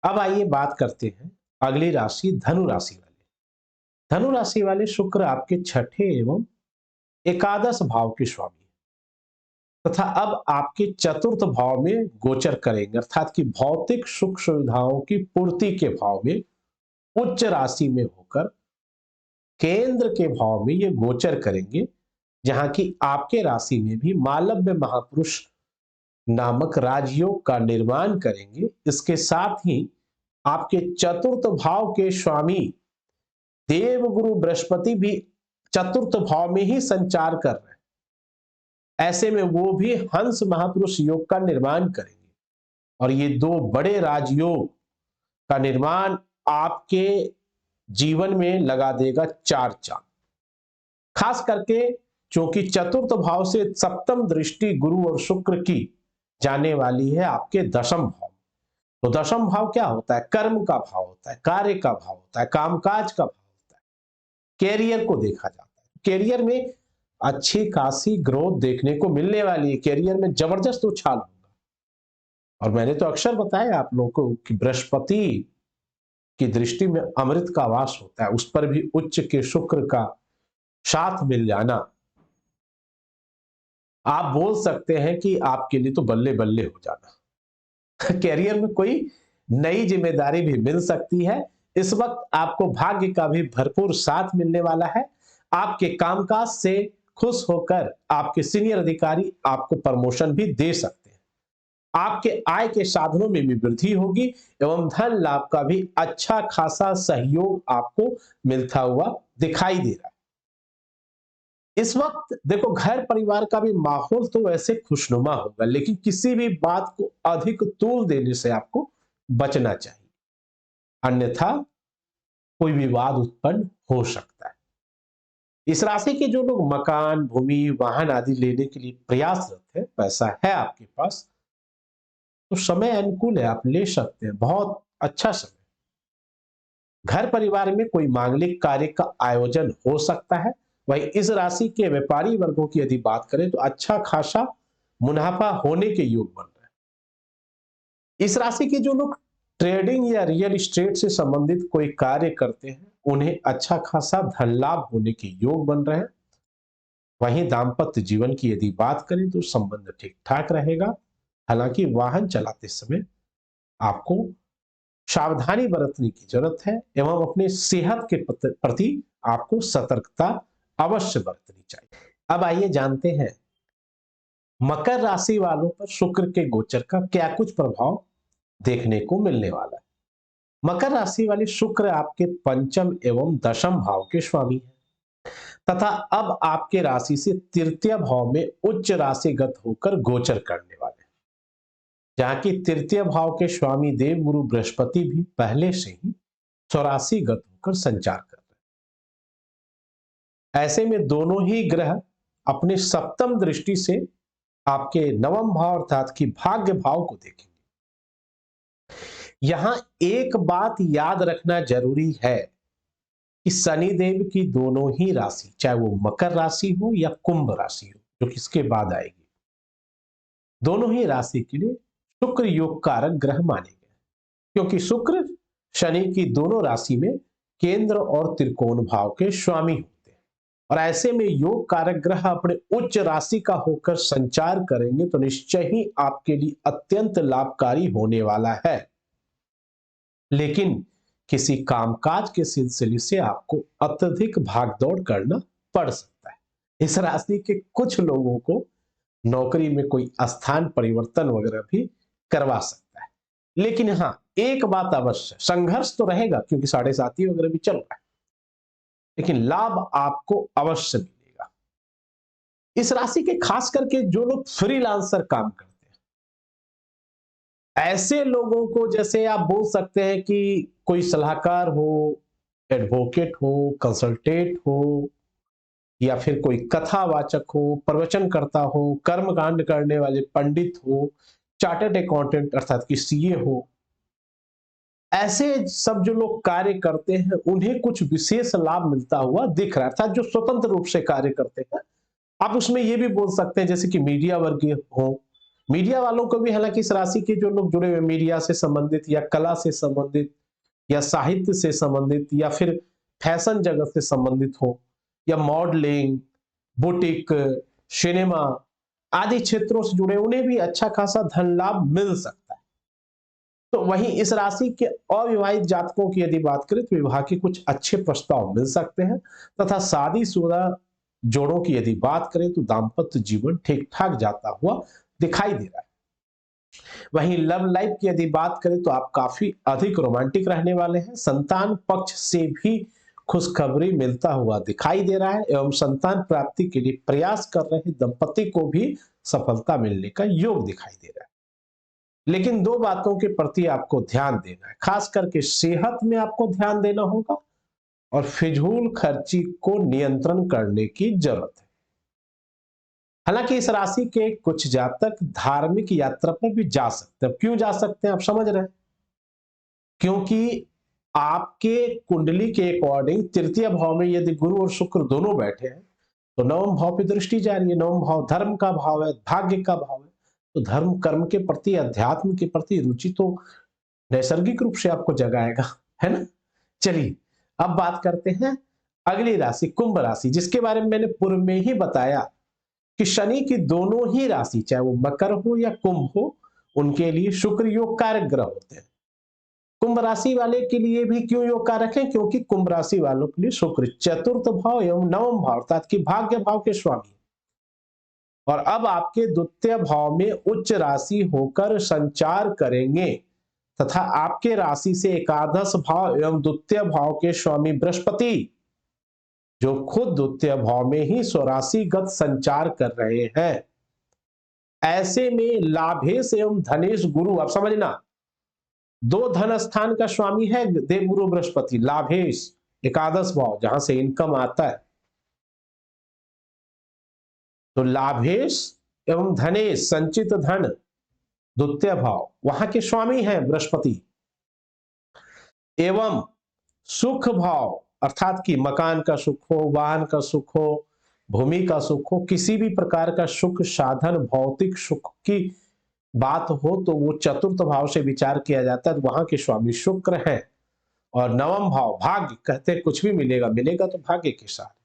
अब आइए बात करते हैं अगली राशि धनु राशि वाले। धनु राशि वाले शुक्र आपके छठे एवं एकादश भाव के स्वामी तथा अब आपके चतुर्थ भाव में गोचर करेंगे अर्थात कि भौतिक सुख सुविधाओं की पूर्ति के भाव में उच्च राशि में होकर केंद्र के भाव में ये गोचर करेंगे, जहां की आपके राशि में भी मालव्य महापुरुष नामक राजयोग का निर्माण करेंगे। इसके साथ ही आपके चतुर्थ भाव के स्वामी देव गुरु बृहस्पति भी चतुर्थ भाव में ही संचार कर रहे हैं। ऐसे में वो भी हंस महापुरुष योग का निर्माण करेंगे और ये दो बड़े राजयोग का निर्माण आपके जीवन में लगा देगा चार चांद। खास करके क्योंकि चतुर्थ भाव से सप्तम दृष्टि गुरु और शुक्र की जाने वाली है आपके दशम भाव। तो दशम भाव क्या होता है? कर्म का भाव होता है, कार्य का भाव होता है, कामकाज का भाव होता है, कैरियर को देखा जाता है। कैरियर में अच्छी खासी ग्रोथ देखने को मिलने वाली है, कैरियर में जबरदस्त उछाल होगा। और मैंने तो अक्सर बताया आप लोगों को कि बृहस्पति की दृष्टि में अमृत का वास होता है, उस पर भी उच्च के शुक्र का साथ मिल जाना, आप बोल सकते हैं कि आपके लिए तो बल्ले बल्ले हो जाना। कैरियर में कोई नई जिम्मेदारी भी मिल सकती है। इस वक्त आपको भाग्य का भी भरपूर साथ मिलने वाला है। आपके कामकाज से खुश होकर आपके सीनियर अधिकारी आपको प्रमोशन भी दे सकते हैं। आपके आय के साधनों में भी वृद्धि होगी एवं धन लाभ का भी अच्छा खासा सहयोग आपको मिलता हुआ दिखाई दे रहा है। इस वक्त देखो, घर परिवार का भी माहौल तो वैसे खुशनुमा होगा, लेकिन किसी भी बात को अधिक तूल देने से आपको बचना चाहिए, अन्यथा कोई विवाद उत्पन्न हो सकता है। इस राशि के जो लोग मकान, भूमि, वाहन आदि लेने के लिए प्रयासरत है, पैसा है आपके पास, तो समय अनुकूल है, आप ले सकते हैं, बहुत अच्छा समय। घर परिवार में कोई मांगलिक कार्य का आयोजन हो सकता है। वही इस राशि के व्यापारी वर्गों की यदि बात करें तो अच्छा खासा मुनाफा होने के योग बन रहे हैं। इस राशि के जो लोग ट्रेडिंग या रियल एस्टेट से संबंधित कोई कार्य करते हैं, उन्हें अच्छा खासा धन लाभ होने के योग बन रहे हैं। वहीं दाम्पत्य जीवन की यदि बात करें तो संबंध ठीक ठाक रहेगा। हालांकि वाहन चलाते समय आपको सावधानी बरतने की जरूरत है एवं अपने सेहत के प्रति आपको सतर्कता अवश्य बरतनी चाहिए। अब आइए जानते हैं मकर राशि वालों पर शुक्र के गोचर का क्या कुछ प्रभाव देखने को मिलने वाला है। मकर राशि वाले शुक्र आपके पंचम एवं दशम भाव के स्वामी हैं तथा अब आपके राशि से तृतीय भाव में उच्च राशिगत होकर गोचर करने वाले हैं, जहां की तृतीय भाव के स्वामी देव गुरु बृहस्पति भी पहले से ही चौरासीगत होकर संचार कर रहे हैं। ऐसे में दोनों ही ग्रह अपने सप्तम दृष्टि से आपके नवम भाव अर्थात कि भाग्य भाव को देखेंगे। यहां एक बात याद रखना जरूरी है कि शनिदेव की दोनों ही राशि, चाहे वो मकर राशि हो या कुंभ राशि हो, जो किसके बाद आएगी, दोनों ही राशि के लिए शुक्र योग कारक ग्रह माने गए, क्योंकि शुक्र शनि की दोनों राशि में केंद्र और त्रिकोण भाव के स्वामी होते हैं। और ऐसे में योग कारक ग्रह अपने उच्च राशि का होकर संचार करेंगे तो निश्चय ही आपके लिए अत्यंत लाभकारी होने वाला है। लेकिन किसी कामकाज के सिलसिले से आपको अत्यधिक भागदौड़ करना पड़ सकता है। इस राशि के कुछ लोगों को नौकरी में कोई स्थान परिवर्तन वगैरह भी करवा सकता है। लेकिन हाँ, एक बात अवश्य, संघर्ष तो रहेगा क्योंकि साढ़े साथी वगैरह भी चल रहा है, लेकिन लाभ आपको अवश्य मिलेगा। इस राशि के खास करके जो लोग फ्रीलांसर काम करते हैं, ऐसे लोगों को जैसे आप बोल सकते हैं कि कोई सलाहकार हो, एडवोकेट हो, कंसल्टेंट हो, या फिर कोई कथावाचक हो, प्रवचनकर्ता हो, कर्मकांड करने वाले पंडित हो, चार्टर्ड अकाउंटेंट अर्थात कि सीए हो, ऐसे सब जो लोग कार्य करते हैं उन्हें कुछ विशेष लाभ मिलता हुआ दिख रहा है, अर्थात जो स्वतंत्र रूप से कार्य करते हैं। आप उसमें ये भी बोल सकते हैं जैसे कि मीडिया वर्गीय हो, मीडिया वालों को भी, हालांकि इस राशि के जो लोग जुड़े हुए मीडिया से संबंधित या कला से संबंधित या साहित्य से संबंधित या फिर फैशन जगत से संबंधित हो या मॉडलिंग, बुटीक, सिनेमा आदि क्षेत्रों से जुड़े, उन्हें भी अच्छा खासा धन लाभ मिल सकता है। तो वहीं इस राशि के अविवाहित जातकों की यदि बात करें तो विवाह के कुछ अच्छे प्रस्ताव मिल सकते हैं तथा शादीशुदा जोड़ों की यदि बात करें तो दाम्पत्य जीवन ठीक ठाक जाता हुआ दिखाई दे रहा है। वहीं लव लाइफ की यदि बात करें तो आप काफी अधिक रोमांटिक रहने वाले हैं। संतान पक्ष से भी खुशखबरी मिलता हुआ दिखाई दे रहा है एवं संतान प्राप्ति के लिए प्रयास कर रहे दंपति को भी सफलता मिलने का योग दिखाई दे रहा है। लेकिन दो बातों के प्रति आपको ध्यान देना है, खास करके सेहत में आपको ध्यान देना होगा और फिजूल खर्ची को नियंत्रण करने की जरूरत है। हालांकि इस राशि के कुछ जातक धार्मिक यात्रा पर भी जा सकते हैं। क्यों जा सकते हैं आप समझ रहे हैं? क्योंकि आपके कुंडली के अकॉर्डिंग तृतीय भाव में यदि गुरु और शुक्र दोनों बैठे हैं तो नवम भाव पे दृष्टि जा रही है। नवम भाव धर्म का भाव है, भाग्य का भाव है। तो धर्म कर्म के प्रति, अध्यात्म के प्रति रुचि तो नैसर्गिक रूप से आपको जगाएगा, है ना। चलिए अब बात करते हैं अगली राशि कुंभ राशि, जिसके बारे में मैंने पूर्व में ही बताया कि शनि की दोनों ही राशि, चाहे वो मकर हो या कुंभ हो, उनके लिए शुक्र योग कारक ग्रह होते हैं। कुंभ राशि वाले के लिए भी क्यों योग कारक है? क्योंकि कुंभ राशि वालों के लिए शुक्र चतुर्थ भाव एवं नवम भाव अर्थात कि भाग्य भाव के स्वामी, और अब आपके द्वितीय भाव में उच्च राशि होकर संचार करेंगे तथा आपके राशि से एकादश भाव एवं द्वितीय भाव के स्वामी बृहस्पति, जो खुद द्वितीय भाव में ही स्वराशिगत संचार कर रहे हैं। ऐसे में लाभेश एवं धनेश गुरु, आप समझना, दो धन स्थान का स्वामी है देवगुरु बृहस्पति। लाभेश एकादश भाव जहां से इनकम आता है, तो लाभेश एवं धनेश संचित धन द्वितीय भाव, वहां के स्वामी हैं बृहस्पति। एवं सुख भाव अर्थात कि मकान का सुख हो, वाहन का सुख हो, भूमि का सुख हो, किसी भी प्रकार का सुख साधन भौतिक सुख की बात हो तो वो चतुर्थ भाव से विचार किया जाता है। तो वहां के स्वामी शुक्र हैं। और नवम भाव भाग्य, कहते हैं कुछ भी मिलेगा, मिलेगा तो भाग्य के साथ,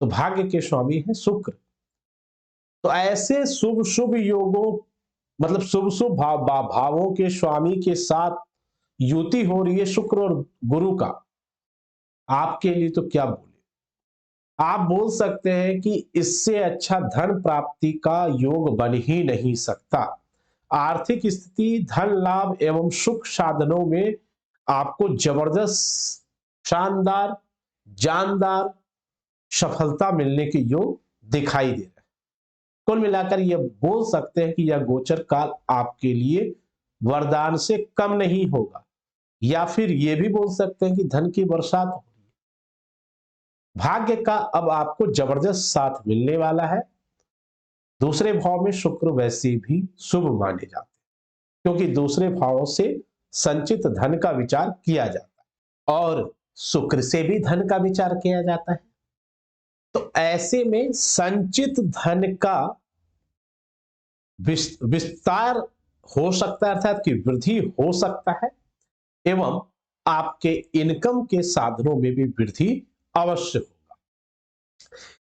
तो भाग्य के स्वामी है शुक्र। तो ऐसे शुभ शुभ योगों, मतलब शुभ शुभ भावों के स्वामी के साथ युति हो रही है शुक्र और गुरु का, आपके लिए तो क्या बोले। आप बोल सकते हैं कि इससे अच्छा धन प्राप्ति का योग बन ही नहीं सकता। आर्थिक स्थिति, धन लाभ एवं सुख साधनों में आपको जबरदस्त, शानदार, जानदार सफलता मिलने के योग दिखाई दे रहे हैं। कुल मिलाकर यह बोल सकते हैं कि यह गोचर काल आपके लिए वरदान से कम नहीं होगा, या फिर यह भी बोल सकते हैं कि धन की बरसात हो रही है। भाग्य का अब आपको जबरदस्त साथ मिलने वाला है। दूसरे भाव में शुक्र वैसे भी शुभ माने जाते हैं, क्योंकि दूसरे भाव से संचित धन का विचार किया जाता है और शुक्र से भी धन का विचार किया जाता है। तो ऐसे में संचित धन का विस्तार हो सकता है, अर्थात कि वृद्धि हो सकता है, एवं आपके इनकम के साधनों में भी वृद्धि अवश्य होगा।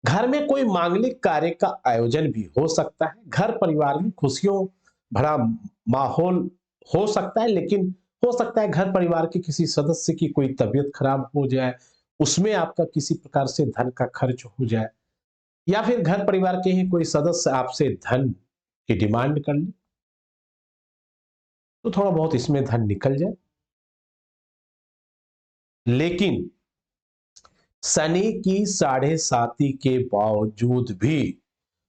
घर में कोई मांगलिक कार्य का आयोजन भी हो सकता है। घर परिवार में खुशियों भरा माहौल हो सकता है, लेकिन हो सकता है घर परिवार के किसी सदस्य की कोई तबीयत खराब हो जाए, उसमें आपका किसी प्रकार से धन का खर्च हो जाए, या फिर घर परिवार के ही कोई सदस्य आपसे धन की डिमांड कर ले, तो थोड़ा बहुत इसमें धन निकल जाए। लेकिन शनि की 7.5 के बावजूद भी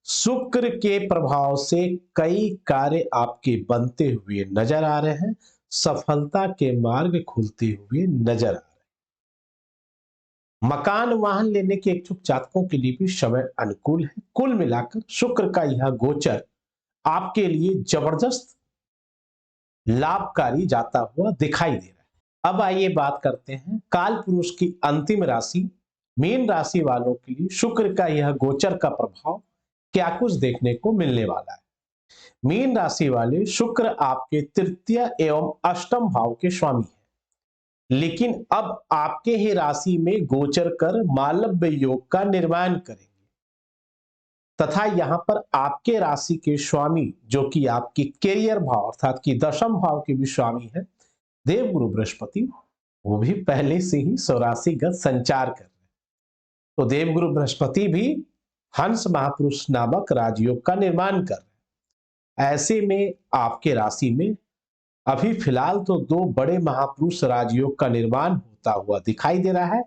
शुक्र के प्रभाव से कई कार्य आपके बनते हुए नजर आ रहे हैं, सफलता के मार्ग खुलते हुए नजर आ रहे हैं। मकान वाहन लेने के इच्छुक जातकों के लिए भी समय अनुकूल है। कुल मिलाकर शुक्र का यह गोचर आपके लिए जबरदस्त लाभकारी जाता हुआ दिखाई दे रहा है। अब आइए बात करते हैं काल पुरुष की अंतिम राशि मीन राशि वालों के लिए शुक्र का यह गोचर का प्रभाव क्या कुछ देखने को मिलने वाला है। मीन राशि वाले, शुक्र आपके तृतीय एवं अष्टम भाव के स्वामी हैं, लेकिन अब आपके ही राशि में गोचर कर मालव्य योग का निर्माण करेंगे तथा यहां पर आपके राशि के स्वामी, जो कि आपकी कैरियर भाव अर्थात कि दशम भाव के भी स्वामी है देवगुरु बृहस्पति, वो भी पहले से ही स्वराशिगत संचार कर रहे हैं। तो देवगुरु बृहस्पति भी हंस महापुरुष नामक राजयोग का निर्माण कर रहे हैं। ऐसे में आपके राशि में अभी फिलहाल तो 2 बड़े महापुरुष राजयोग का निर्माण होता हुआ दिखाई दे रहा है,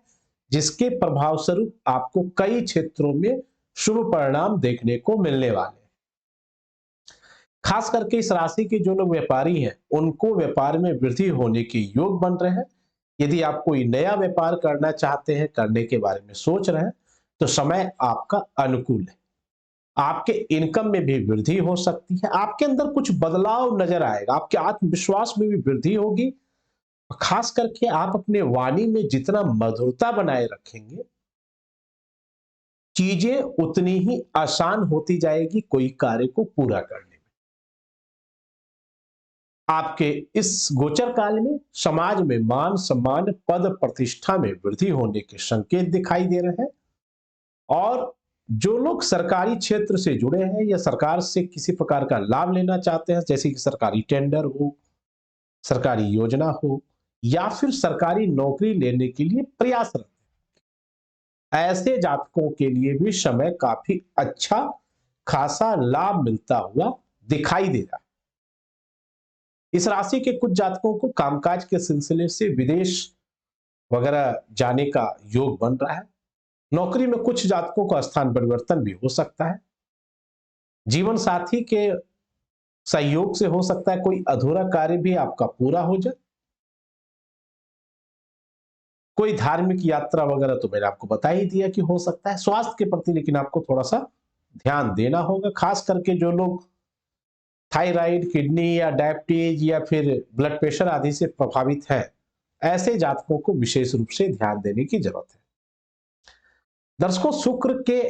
जिसके प्रभाव स्वरूप आपको कई क्षेत्रों में शुभ परिणाम देखने को मिलने वाले हैं। खास करके इस राशि के जो लोग व्यापारी हैं, उनको व्यापार में वृद्धि होने के योग बन रहे हैं। यदि आप कोई नया व्यापार करना चाहते हैं, करने के बारे में सोच रहे हैं, तो समय आपका अनुकूल है। आपके इनकम में भी वृद्धि हो सकती है, आपके अंदर कुछ बदलाव नजर आएगा, आपके आत्मविश्वास में भी वृद्धि होगी। खास करके आप अपने वाणी में जितना मधुरता बनाए रखेंगे, चीजें उतनी ही आसान होती जाएगी कोई कार्य को पूरा करने में। आपके इस गोचर काल में समाज में मान सम्मान पद प्रतिष्ठा में वृद्धि होने के संकेत दिखाई दे रहे हैं। और जो लोग सरकारी क्षेत्र से जुड़े हैं या सरकार से किसी प्रकार का लाभ लेना चाहते हैं, जैसे कि सरकारी टेंडर हो, सरकारी योजना हो, या फिर सरकारी नौकरी लेने के लिए प्रयासरत, ऐसे जातकों के लिए भी समय काफी अच्छा खासा लाभ मिलता हुआ दिखाई दे रहा है। इस राशि के कुछ जातकों को कामकाज के सिलसिले से विदेश वगैरह जाने का योग बन रहा है। नौकरी में कुछ जातकों का स्थान परिवर्तन भी हो सकता है। जीवन साथी के सहयोग से हो सकता है कोई अधूरा कार्य भी आपका पूरा हो जाए। कोई धार्मिक यात्रा वगैरह तो मैंने आपको बता ही दिया कि हो सकता है। स्वास्थ्य के प्रति लेकिन आपको थोड़ा सा ध्यान देना होगा, खास करके जो लोग थायराइड, किडनी या डायबिटीज या फिर ब्लड प्रेशर आदि से प्रभावित हैं, ऐसे जातकों को विशेष रूप से ध्यान देने की जरूरत है। दर्शकों, शुक्र के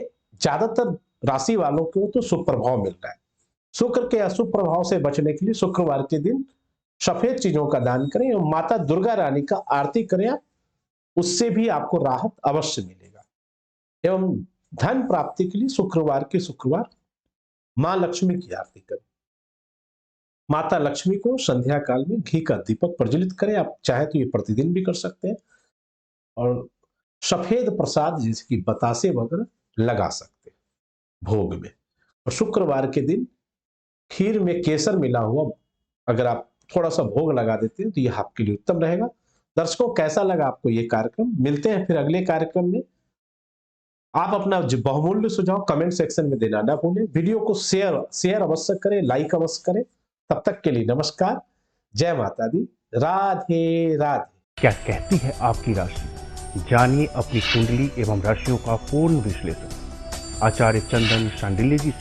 ज्यादातर राशि वालों को तो शुभ प्रभाव मिल रहा है। शुक्र के अशुभ प्रभाव से बचने के लिए शुक्रवार के दिन सफेद चीजों का दान करें और माता दुर्गा रानी का आरती करें, उससे भी आपको राहत अवश्य मिलेगा। एवं धन प्राप्ति के लिए शुक्रवार मां लक्ष्मी की आरती करें। माता लक्ष्मी को संध्या काल में घी का दीपक प्रज्वलित करें, आप चाहे तो ये प्रतिदिन भी कर सकते हैं। और सफेद प्रसाद जैसे कि बतासे वगैरह लगा सकते हैं भोग में। और शुक्रवार के दिन खीर में केसर मिला हुआ अगर आप थोड़ा सा भोग लगा देते हैं तो यह आपके लिए उत्तम रहेगा। दर्शकों, कैसा लगा आपको ये कार्यक्रम? मिलते हैं फिर अगले कार्यक्रम में। आप अपना बहुमूल्य सुझाव कमेंट सेक्शन में देना ना भूलें। वीडियो को शेयर अवश्य करें, लाइक अवश्य करें। तब तक के लिए नमस्कार, जय माता दी, राधे राधे। क्या कहती है आपकी राशि? जानिए अपनी कुंडली एवं राशियों का पूर्ण विश्लेषण आचार्य चंदन शांडिल्य जी से।